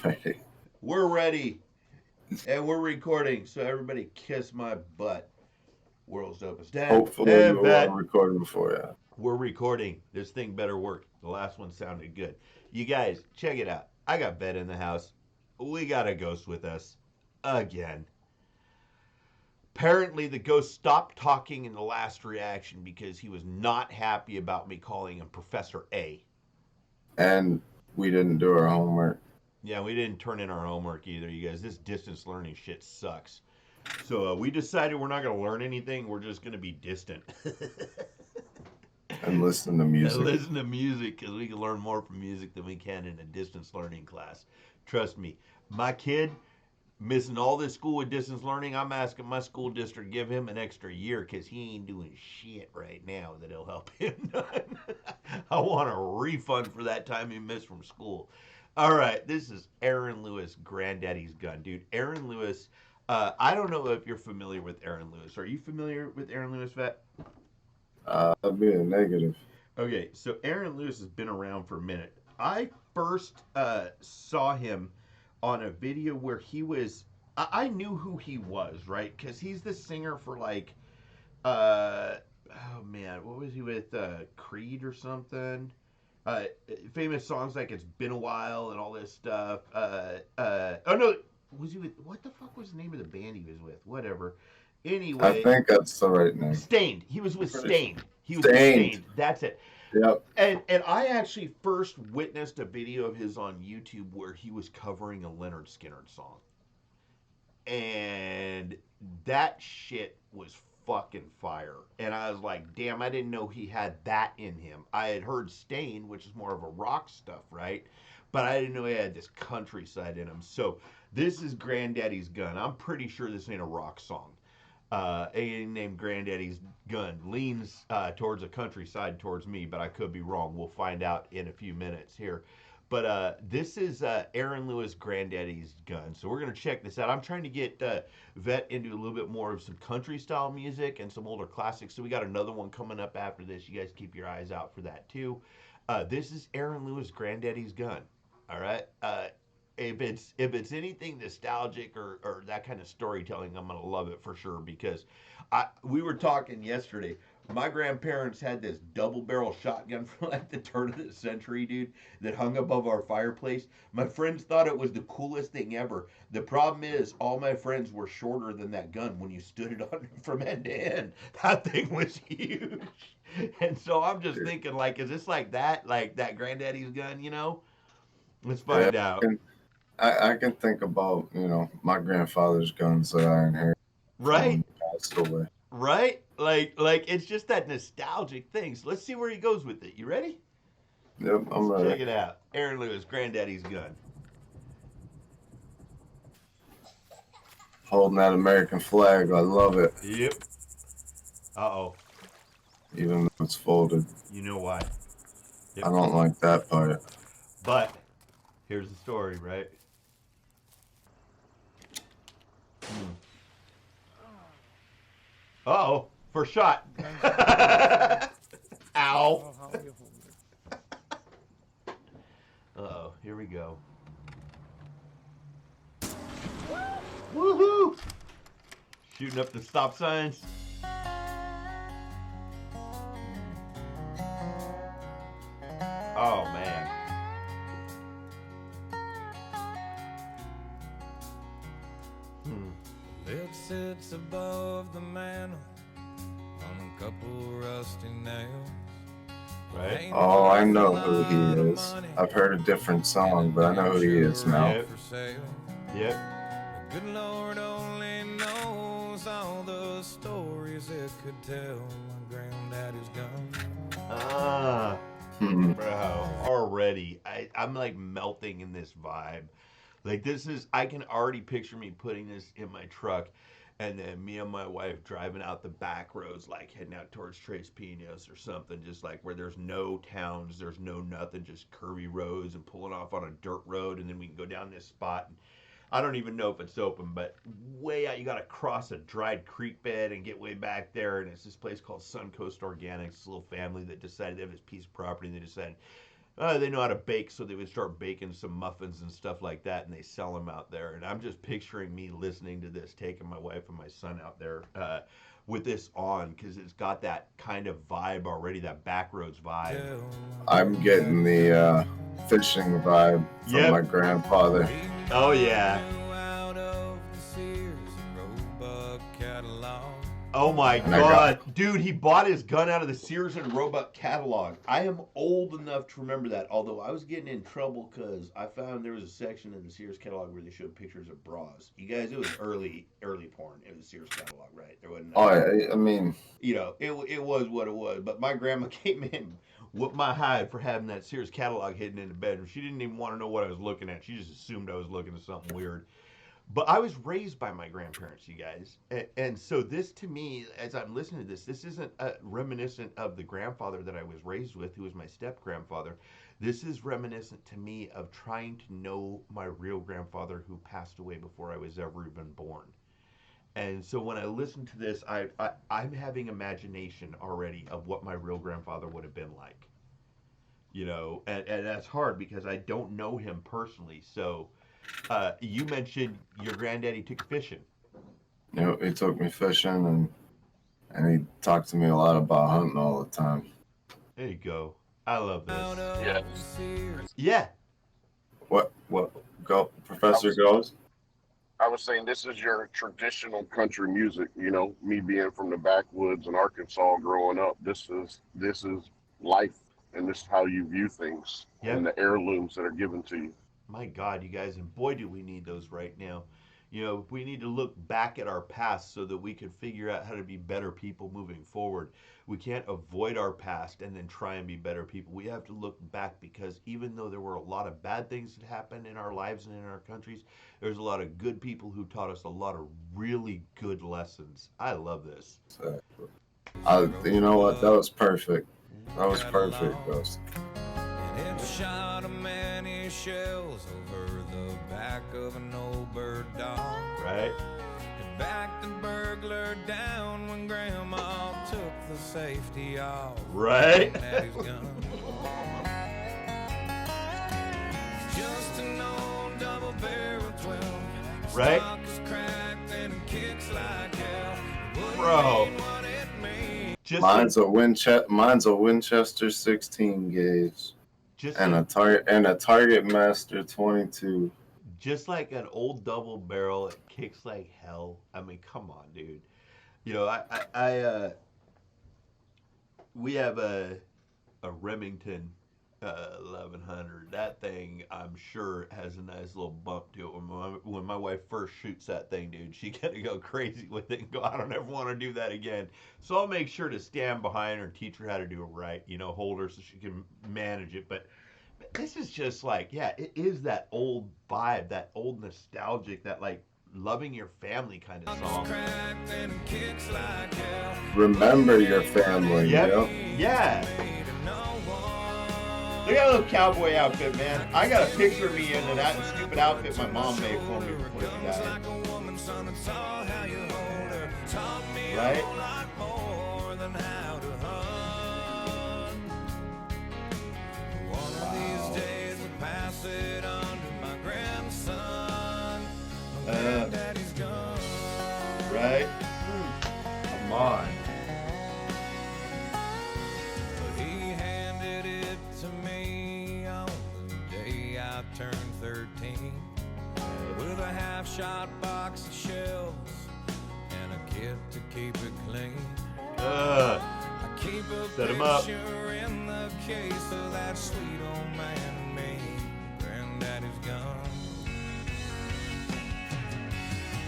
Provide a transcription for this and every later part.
Hey, We're ready and we're recording, so everybody kiss my butt. World's dopest dad hopefully and you were vet. recording before, yeah. We're recording. This thing better work. The last one sounded good. You guys, check it out. I got vet in the house. We got a ghost with us again. Apparently, the ghost stopped talking in the last reaction because he was not happy about me calling him Professor A. And we didn't do our homework. Yeah, we didn't turn in our homework either, you guys. This distance learning shit sucks. So we decided we're not going to learn anything. We're just going to be distant And listen to and music. listen to music because we can learn more from music than we can in a distance learning class. Trust me, my kid missing all this school with distance learning. I'm asking my school district give him an extra year because he ain't doing shit right now that'll help him none. I want a refund for that time he missed from school. All right, this is Aaron Lewis, Granddaddy's gun, dude. Aaron Lewis. I don't know if you're familiar with Aaron Lewis. Are you familiar with Aaron Lewis, Vet? That'd be a negative. Okay, so Aaron Lewis has been around for a minute. I first saw him on a video where he was. I knew who he was, right? Because he's the singer for like, oh man, what was he with? Creed or something? Uh, Famous songs like "It's Been a While" and all this stuff. Oh no, was he with? What the fuck was the name of the band he was with? Whatever. I Anyway, think that's the right name. Stained. He was with Pretty Stained. He was with stained. Stained. That's it. Yep. And I actually first witnessed a video of his on YouTube where he was covering a Leonard Skinner song, and that shit was fucking fire. And I was like, damn, I didn't know he had that in him. I had heard Stain, which is more of a rock stuff, right? But I didn't know he had this countryside in him. So this is Granddaddy's Gun. I'm pretty sure this ain't a rock song. A named Granddaddy's Gun leans towards a countryside towards me, but I could be wrong. We'll find out in a few minutes here. But this is Aaron Lewis Granddaddy's Gun. So we're going to check this out. I'm trying to get Vet into a little bit more of some country style music and some older classics. So we got another one coming up after this. You guys keep your eyes out for that too. This is Aaron Lewis Granddaddy's Gun. All right. If it's anything nostalgic or that kind of storytelling, I'm gonna love it for sure because we were talking yesterday. My grandparents had this double barrel shotgun from like the turn of the century, dude, that hung above our fireplace. My friends thought it was the coolest thing ever. The problem is, all my friends were shorter than that gun when you stood it on from end to end. That thing was huge. And so I'm just Dude. thinking, like, is this like that granddaddy's gun, you know? Let's Yeah. find out. And I can think about, my grandfather's guns that I inherited from when Right? he passed away. Right? Like it's just that nostalgic thing. So let's see where he goes with it. You ready? Yep, I'm Let's check ready. it out. Aaron Lewis, Granddaddy's Gun. Holding that American flag. I love it. Yep. Uh oh. Even though it's folded. You know why. I Yep. don't like that part. But here's the story, right? Hmm. Uh oh. First shot. Ow. Uh oh. Here we go. Woohoo! Shooting up the stop signs. Oh man. Hmm. Lid sits above the mantle on a couple rusty nails. Right? Ain't Oh, I worth a know who lot he of is. money, I've heard a different and song, it but I know damn who he is sure now. ain't Yep. for sale. Yep. The good Lord only knows all the stories it could tell. My granddaddy's gun. Ah. Hmm. Bro, already I'm like melting in this vibe. Like this is I can already picture me putting this in my truck and then me and my wife driving out the back roads like heading out towards Tres Pinos or something just like where there's no towns, there's no nothing, just curvy roads and pulling off on a dirt road and then we can go down this spot and I don't even know if it's open, but way out you got to cross a dried creek bed and get way back there. And it's this place called Suncoast Organics. This little family that decided they have this piece of property and they decided They know how to bake, so they would start baking some muffins and stuff like that, and they sell them out there. And I'm just picturing me listening to this, taking my wife and my son out there with this on, because it's got that kind of vibe already, that backroads vibe. I'm getting the fishing vibe from Yep. my grandfather. Oh yeah. Out of the Sears and Roebuck catalog. Oh my And I God, dude! He bought his gun out of the Sears and Roebuck catalog. I am old enough to remember that. Although I was getting in trouble because I found there was a section in the Sears catalog where they showed pictures of bras. You guys, it was early porn. It was Sears catalog, right? There wasn't. Oh, I mean, You know, it was what it was. But my grandma came in, whooped my hide for having that Sears catalog hidden in the bedroom. She didn't even want to know what I was looking at. She just assumed I was looking at something weird. But I was raised by my grandparents, you guys. And so this to me, as I'm listening to this isn't reminiscent of the grandfather that I was raised with, who was my step grandfather. This is reminiscent to me of trying to know my real grandfather who passed away before I was ever even born. And so when I listen to this, I'm having imagination already of what my real grandfather would have been like. You know, and that's hard because I don't know him personally. So you mentioned your granddaddy took you fishing. you know, he took me fishing and he talked to me a lot about hunting all the time. There you go. I love Out this. of Yeah. the Sears. Yeah. What go Professor goes? I was saying this is your traditional country music. You know, me being from the backwoods in Arkansas, growing up, this is life, and this is how you view things, and Yep. the heirlooms that are given to you. My God, you guys, and boy, do we need those right now. You know, we need to look back at our past so that we can figure out how to be better people moving forward. We can't avoid our past and then try and be better people. We have to look back because even though there were a lot of bad things that happened in our lives and in our countries, there's a lot of good people who taught us a lot of really good lessons. I love this. You know what? That was perfect. That was perfect, Catalog. Ghost. And it shot a many shells over the back of an old bird dog. Right? It backed the burglar down when Grandma took the safety off. Right? Daddy's gun. Just an old double barrel 12. Right? Stock is cracked and it kicks like hell. Wouldn't Bro. mean what it means. Just Mine's a Winchester 16 gauge just and a Target Master 22. just like an old double barrel, it kicks like hell. I mean, come on, dude. You know, we have a Remington 1100. That thing, I'm sure, has a nice little bump to it. When my wife first shoots that thing, dude, she gotta go crazy with it and go, I don't ever want to do that again. So I'll make sure to stand behind her and teach her how to do it right. You know, hold her so she can manage it. But this is just like, yeah, it is that old vibe, that old nostalgic, that like loving your family kind of song. Cracked and it kicks like hell. Remember your family. Yep. You know? Yeah. Look at that little cowboy outfit, man. I got a picture of me in that stupid outfit my mom made for me before she died. Right? One of these days we'll pass it on to my grandson. Granddaddy's gone. Right? Come on. But he handed it to me on the day I turned 13, with a half-shot box of shells and a kit to keep it clean. I keep a Set 'em up. picture in the case of that sweet old man and me. Granddaddy's gone.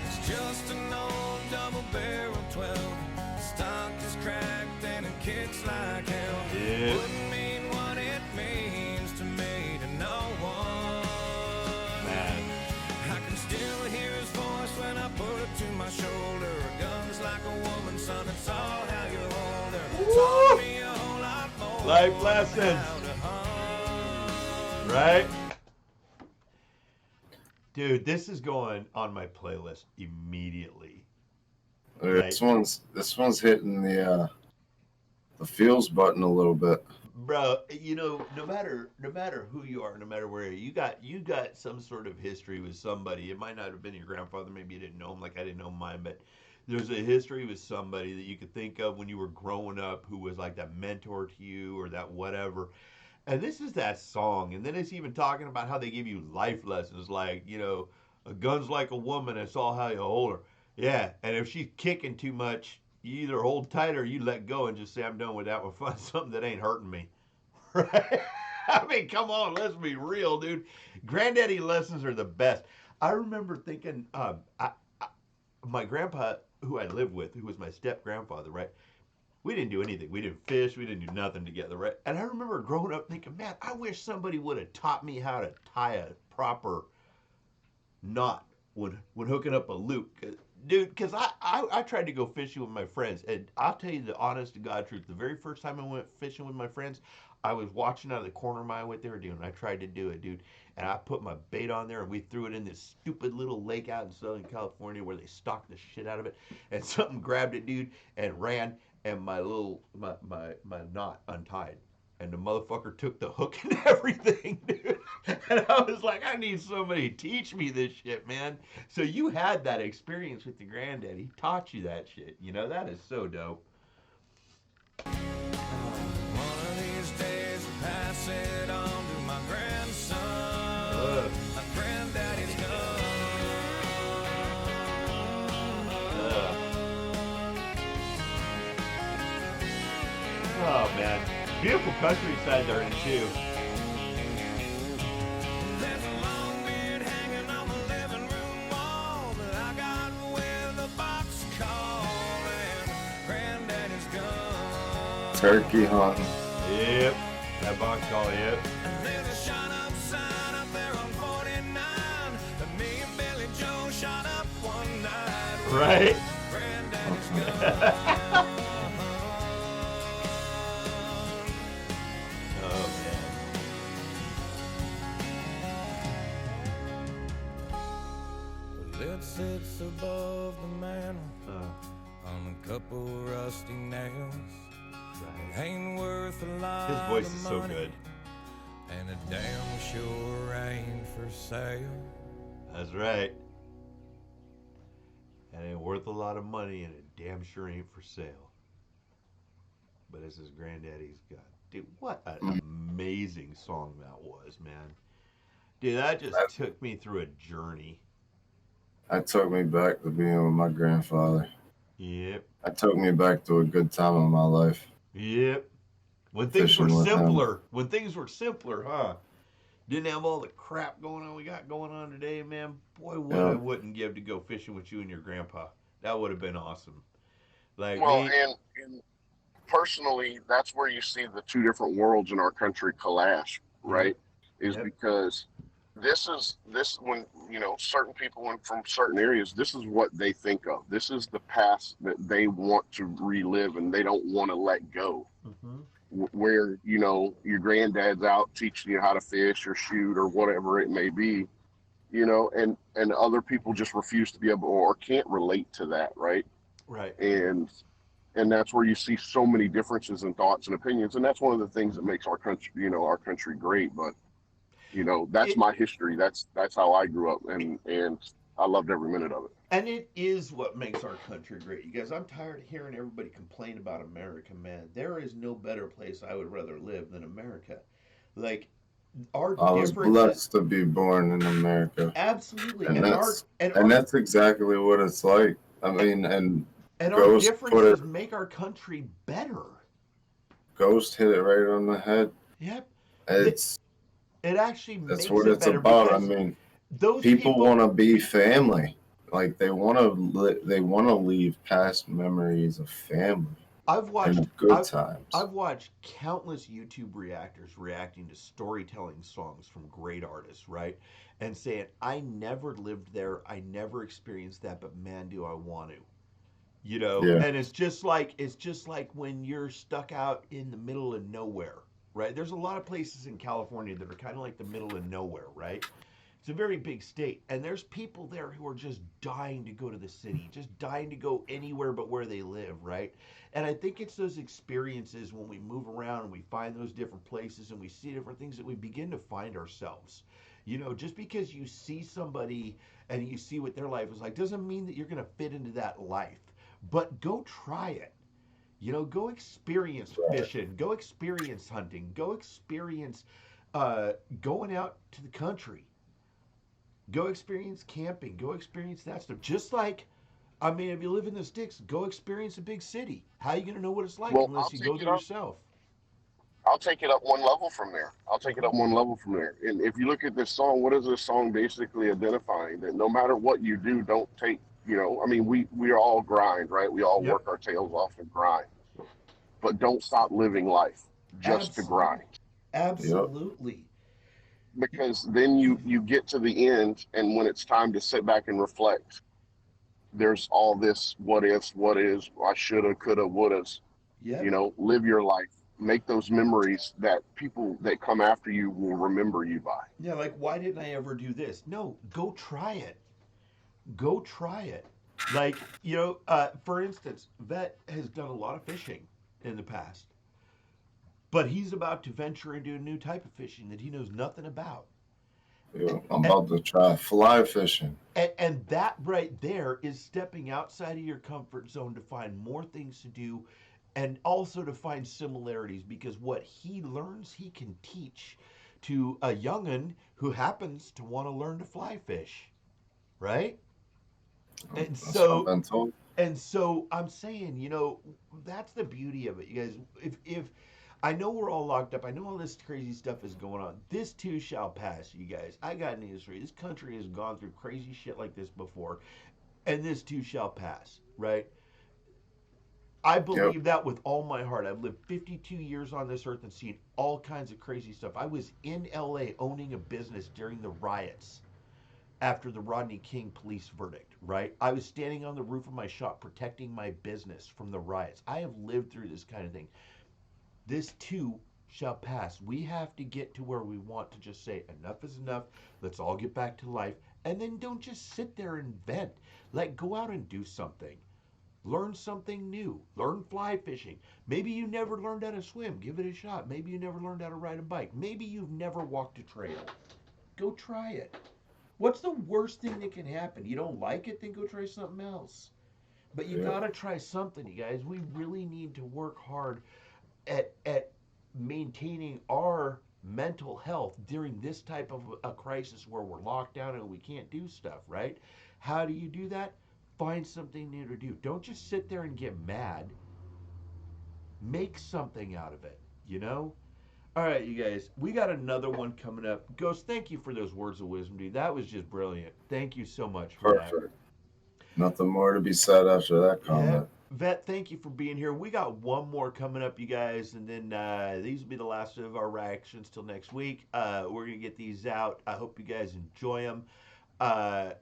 It's just an old double barrel 12. The stock is cracked and it kicks like hell. Yeah. Wouldn't mean what it means to me to no one. Man. I can still hear his voice when I put it to my shoulder. A gun's like a woman, son, it's all how you hold her. Taught me a whole lot more. Life lessons. How to hunt. Right? Dude, this is going on my playlist immediately. This one's hitting the feels button a little bit. Bro, no matter who you are, no matter where you got some sort of history with somebody. It might not have been your grandfather, maybe you didn't know him like I didn't know mine, but there's a history with somebody that you could think of when you were growing up who was like that mentor to you or that whatever. And this is that song, and then it's even talking about how they give you life lessons, like a gun's like a woman, it's all how you hold her. Yeah, and if she's kicking too much, you either hold tight or you let go and just say, I'm done with that one. Find something that ain't hurting me. Right? I mean, come on, let's be real, dude. Granddaddy lessons are the best. I remember thinking, my grandpa, who I lived with, who was my step grandfather, right? We didn't do anything. We didn't fish. We didn't do nothing together, right? And I remember growing up thinking, man, I wish somebody would have taught me how to tie a proper knot when hooking up a loop. Dude, because I tried to go fishing with my friends, and I'll tell you the honest to God truth. The very first time I went fishing with my friends, I was watching out of the corner of my eye what they were doing. I tried to do it, dude, and I put my bait on there, and we threw it in this stupid little lake out in Southern California where they stock the shit out of it, and something grabbed it, dude, and ran, and my knot untied. And the motherfucker took the hook and everything, dude. And I was like, I need somebody to teach me this shit, man. So you had that experience with the granddad. He taught you that shit. That is so dope. One of these days I'll pass it on to my grandson. My granddaddy's gone. Oh, man. Beautiful countryside there in too. There's a long beard hanging on the living room wall that I got with a box call, and granddaddy's gone. Turkey hunting. Yep. That box call, yep. And there's a shot up sign up there on 49 that me and Billy Joe shot up one night. Right? Granddaddy's gone. Oh, man. It sits above the mantel on a couple rusty nails. It ain't worth a lot. His voice of is so money, good. and it damn sure ain't for sale. That's right. It ain't worth a lot of money, and it damn sure ain't for sale. But it's his granddaddy's got. Dude, what an amazing song that was, man. Dude, that just took me through a journey. That took me back to being with my grandfather. Yep. That took me back to a good time in my life. Yep. When things were Fishing with him. simpler. When things were simpler, huh? Didn't have all the crap going on we got going on today, man. Boy, what I wouldn't give to go fishing with you and your grandpa. That would have been awesome. Like Well, me, and personally, that's where you see the two different worlds in our country clash, right? Is Yep. because this when certain people from certain areas, this is what they think of. This is the past that they want to relive and they don't want to let go. Mhm. Where your granddad's out teaching you how to fish or shoot or whatever it may be, and other people just refuse to be able or can't relate to that, right? Right. And that's where you see so many differences in thoughts and opinions, and that's one of the things that makes our country great. But that's my history. That's how I grew up, and I loved every minute of it. And it is what makes our country great. You guys, I'm tired of hearing everybody complain about America, man. There is no better place I would rather live than America. Like, our I was differences. blessed to be born in America. Absolutely. And that's our, that's exactly what it's like. I mean, and our Ghost differences make our country better. Ghost hit it right on the head. Yep. It actually makes that's what it it's better about. I because mean, those people want to be family. Like they want to leave past memories of family. I've watched and good times. I've watched countless YouTube reactors reacting to storytelling songs from great artists, right? And saying, I never lived there, I never experienced that, but man, do I want to. Yeah. And it's just like when you're stuck out in the middle of nowhere, right? There's a lot of places in California that are kind of like the middle of nowhere, right? It's a very big state, and there's people there who are just dying to go to the city, just dying to go anywhere but where they live, right? And I think it's those experiences when we move around and we find those different places and we see different things that we begin to find ourselves. You know, just because you see somebody and you see what their life is like doesn't mean that you're going to fit into that life. But go try it. You know, go experience Right. fishing, go experience hunting, go experience going out to the country, go experience camping, go experience that stuff. Just like, I mean, if you live in the sticks, go experience a big city. How are you going to know what it's like Well, unless you go there yourself? I'll take it up one level from there. I'll take it up one level from there. And if you look at this song, what is this song basically identifying? That no matter what you do, don't take, I mean, we are all grind, right? We all Yep. work our tails off and grind, but don't stop living life just to Abs- grind. Yep. absolutely. Because then you get to the end, and when it's time to sit back and reflect, there's all this what ifs, what is, I shoulda, coulda, wouldas. Yep. Live your life, make those memories that people that come after you will remember you by. Yeah, like, why didn't I ever do this? No, go try it. Go try it. Like, for instance, Vet has done a lot of fishing in the past, but he's about to venture into a new type of fishing that he knows nothing about. Yeah. I'm And, about to try fly fishing. and that right there is stepping outside of your comfort zone to find more things to do and also to find similarities because what he learns, he can teach to a youngin who happens to want to learn to fly fish, right? And That's what I've so been told. And so I'm saying, that's the beauty of it, you guys. If I know we're all locked up, I know all this crazy stuff is going on. This too shall pass, you guys. I got news for you. This country has gone through crazy shit like this before, and this too shall pass, right? I Yep. believe that with all my heart. I've lived 52 years on this earth and seen all kinds of crazy stuff. I was in LA owning a business during the riots after the Rodney King police verdict, right? I was standing on the roof of my shop protecting my business from the riots. I have lived through this kind of thing. This too shall pass. We have to get to where we want to just say, enough is enough. Let's all get back to life. And then don't just sit there and vent. Like, go out and do something. Learn something new. Learn fly fishing. Maybe you never learned how to swim. Give it a shot. Maybe you never learned how to ride a bike. Maybe you've never walked a trail. Go try it. What's the worst thing that can happen? You don't like it, then go try something else. But you Yep. gotta try something, you guys. We really need to work hard at maintaining our mental health during this type of a crisis where we're locked down and we can't do stuff, right? How do you do that? Find something new to do. Don't just sit there and get mad. Make something out of it, you know? All right, you guys, we got another one coming up. Ghost, thank you for those words of wisdom, dude. That was just brilliant. Thank you so much for that. Perfect. Nothing more to be said after that Yeah. comment. Vet, thank you for being here. We got one more coming up, you guys, and then these will be the last of our reactions till next week. We're going to get these out. I hope you guys enjoy them.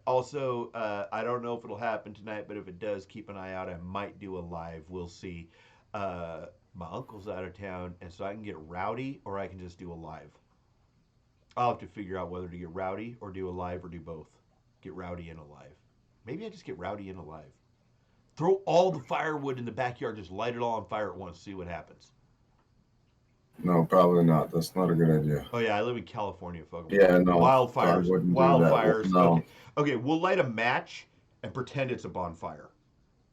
Also, I don't know if it'll happen tonight, but if it does, keep an eye out. I might do a live. We'll see. Uh, my uncle's out of town, and so I can get rowdy or I can just do a live. I'll have to figure out whether to get rowdy or do a live or do both. Get rowdy and alive. Maybe I just get rowdy and alive. Throw all the firewood in the backyard, just light it all on fire at once, see what happens. No, probably not. That's not a good idea. Oh yeah, I live in California, fucking Yeah, no, I wildfires, wouldn't do that. wildfires. No, Okay, okay, we'll light a match and pretend it's a bonfire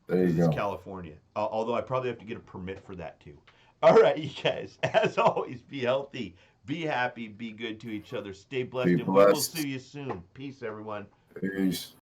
there you because it's go. California. Although I probably have to get a permit for that too. All right, you guys. As always, be healthy, be happy, be good to each other, stay blessed, Be and we will blessed. see you soon. Peace, everyone. Peace.